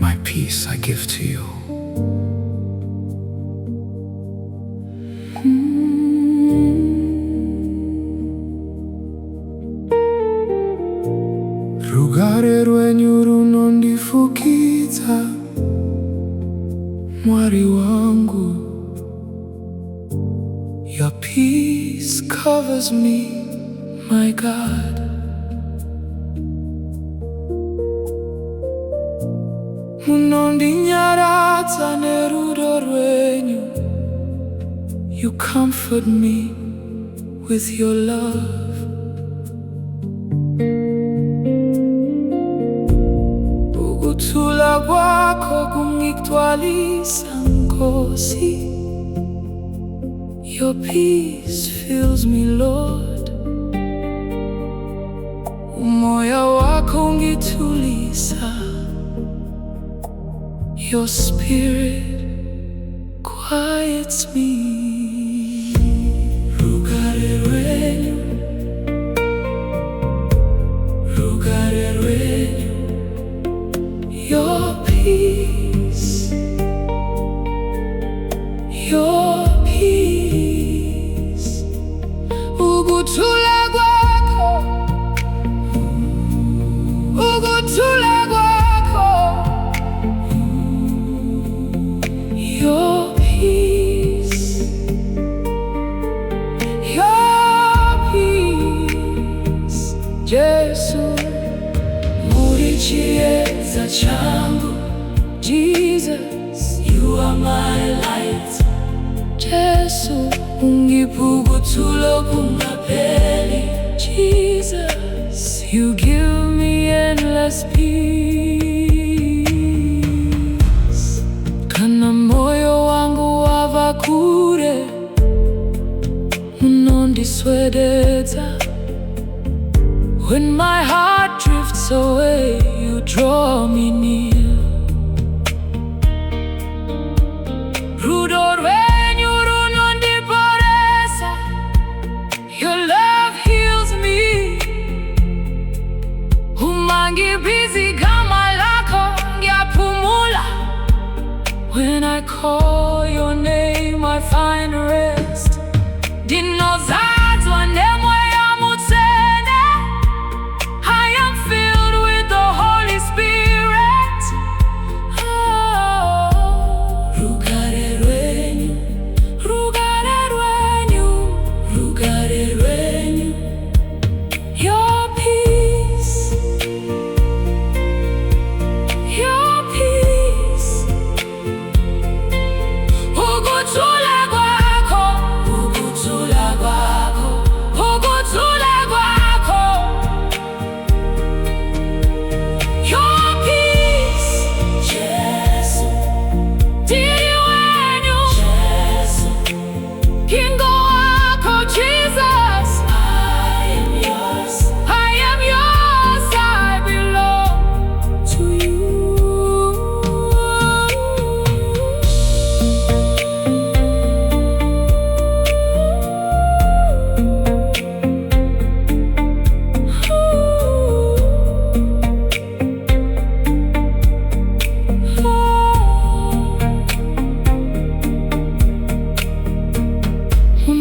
My peace I give to you. Rugare Rwenyu runondifukidza, Mwari wangu. Your peace covers me, my God. Munondinyaradza nerudo rwenyu. You comfort me with your love. Ukuthula KwaKho kungigcwalisa Nkosi. Your peace fills me, Lord. Umoya wakho ungithulisa. Your spirit quiets me. Rugare Rwenyu, Rugare Rwenyu. Your peace, your peace. Ukuthula KwaKho, Ukuthula KwaKho. Your peace, your peace. Jesu, muri chiedza changu. Jesus, you are my light. Jesu, ungipukutulo kungapeli. Jesus, you give me endless peace. Kana moyo wangu wava kure, munondiswededza. When my heart drifts away, you draw me near. Rudo rwenyu runondiporesa. Your love heals me. Umangibizi kama lako ngiapumula. When I call your name, I find rest. Dinozadzwa nemoya mutsene. I am filled with the Holy Spirit. Oh, Rugare Rwenyu, Rugare Rwenyu, Rugare Rwenyu. Your peace, your peace. Ukuthula KwaKho, Ukuthula KwaKho, Ukuthula KwaKho. Your peace, Jesu, Ndiri wenyu, Jesu, Kingo wakho, Jesus. I am yours, I am yours, I belong to you.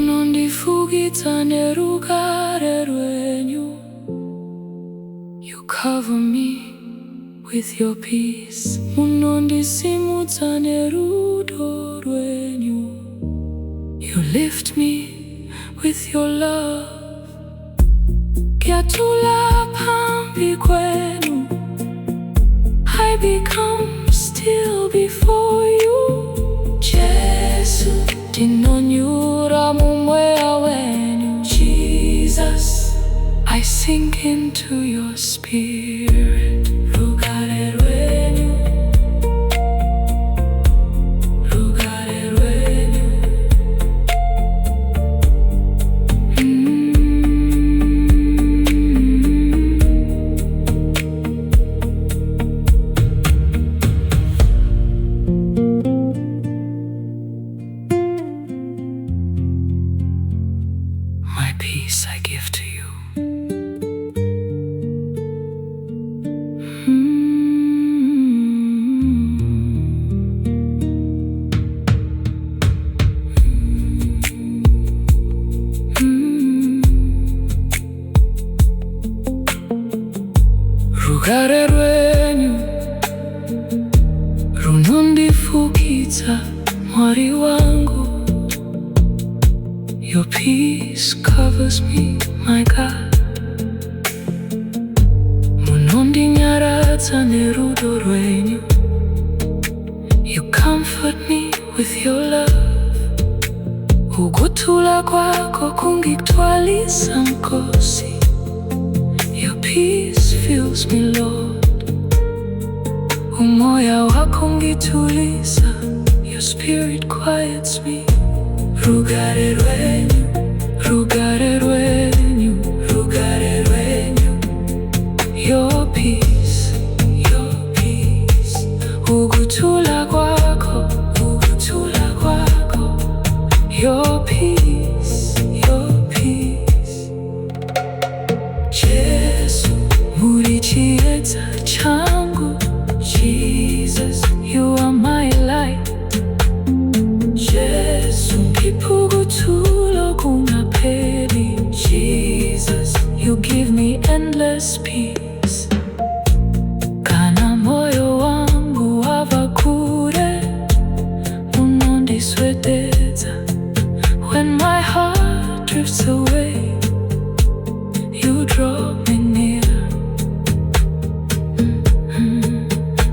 Unondifukidza nerugare rwenyu. You cover me with your peace. Unondisimudza nerudo rwenyu. You lift me with your love. Ngiyathula phambi kwenu. I become still before you. Jesu, ndinonyura mumoya wenyu. Jesus, I sink into your spirit. Rugare Rwenyu, Rugare Rwenyu. Mwari wangu, your peace covers me, my God. Munondinyaradza nerudo rwenyu, you comfort me with your love. Ukuthula KwaKho kungitwalisa nkosi, your peace fills me, Lord. Umoya wakho ungithulisa, your spirit quiets me. Rugare Rwenyu, Rugare Rwenyu, Rugare Rwenyu, your peace, your peace. Ukuthula KwaKho, Ukuthula KwaKho, your peace, your peace. Jesu, mulichiedza changu, Jesus, you are my light. Jesu, kipuguthulo kungapheli. Jesus, you give me endless peace. Kana moyo wangu wava kure, unondiswededza. When my heart drifts away, you draw me near.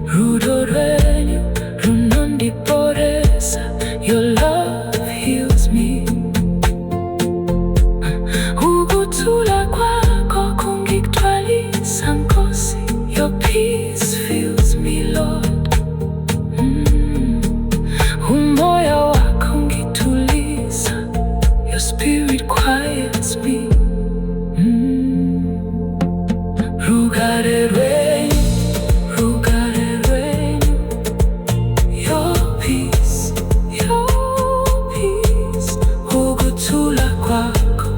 Rudo rwenyu runondiporesa, your love heals me. Ukuthula KwaKho kungitwalisa nkosi, your peace fills me, Lord. Umoya wakho ungithulisa, your spirit quiets me. Rugare Rwenyu, Rugare Rwenyu, your peace, your peace. Ukuthula KwaKho,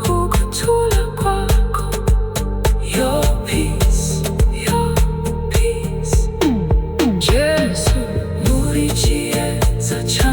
Ukuthula KwaKho, your peace, your peace. Jesu, mulichiedza changu.